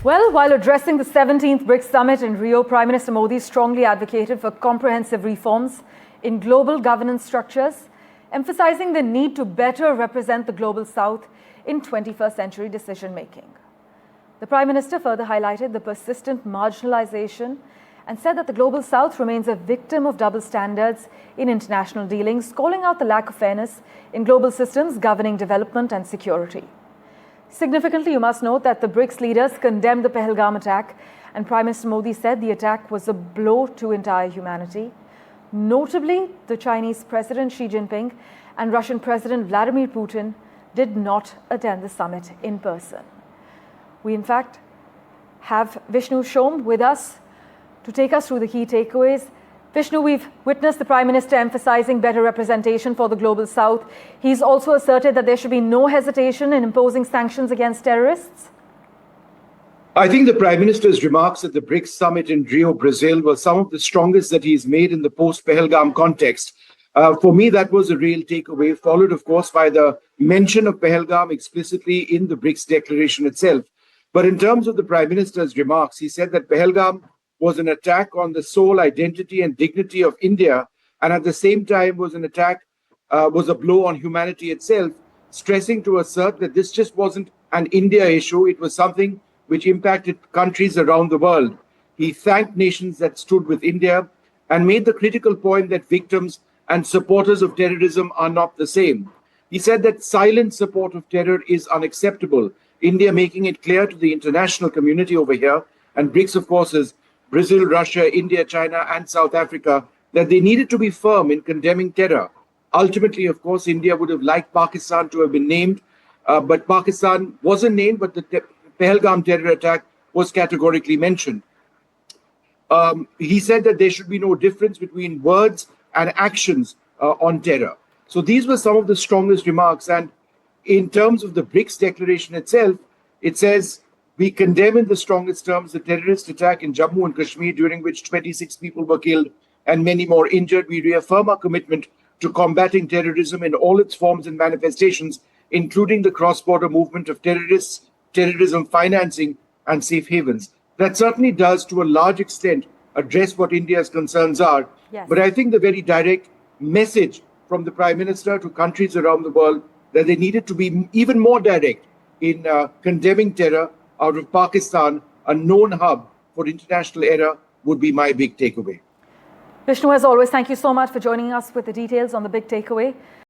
Well, while addressing the 17th BRICS summit in Rio, Prime Minister Modi strongly advocated for comprehensive reforms in global governance structures, emphasizing the need to better represent the global South in 21st century decision-making. The Prime Minister further highlighted the persistent marginalization and said that the global South remains a victim of double standards in international dealings, calling out the lack of fairness in global systems governing development and security. Significantly, you must note that the BRICS leaders condemned the Pahalgam attack, and Prime Minister Modi said the attack was a blow to entire humanity. Notably, the Chinese President Xi Jinping and Russian President Vladimir Putin did not attend the summit in person. We, in fact, have Vishnu Som with us to take us through the key takeaways. Vishnu, we've witnessed the Prime Minister emphasizing better representation for the global South. He's also asserted that there should be no hesitation in imposing sanctions against terrorists. I think the Prime Minister's remarks at the BRICS summit in Rio, Brazil were some of the strongest that he's made in the post-Pahalgam context. For me, that was a real takeaway, followed, of course, by the mention of Pahalgam explicitly in the BRICS declaration itself. But in terms of the Prime Minister's remarks, he said that Pahalgam was an attack on the sole identity and dignity of India, and at the same time was an attack, was a blow on humanity itself, stressing to assert that this just wasn't an India issue, it was something which impacted countries around the world. He thanked nations that stood with India and made the critical point that victims and supporters of terrorism are not the same. He said that silent support of terror is unacceptable, India making it clear to the international community over here, and BRICS, of course, is Brazil, Russia, India, China, and South Africa, that they needed to be firm in condemning terror. Ultimately, of course, India would have liked Pakistan to have been named, but Pakistan wasn't named, but the Pahalgam terror attack was categorically mentioned. He said that there should be no difference between words and actions on terror. So these were some of the strongest remarks. And in terms of the BRICS declaration itself, it says, we condemn in the strongest terms the terrorist attack in Jammu and Kashmir, during which 26 people were killed and many more injured. We reaffirm our commitment to combating terrorism in all its forms and manifestations, including the cross-border movement of terrorists, terrorism financing, and safe havens. That certainly does, to a large extent, address what India's concerns are. Yes. But I think the very direct message from the Prime Minister to countries around the world that they needed to be even more direct in condemning terror out of Pakistan, a known hub for international error, would be my big takeaway. Vishnu, as always, thank you so much for joining us with the details on the big takeaway.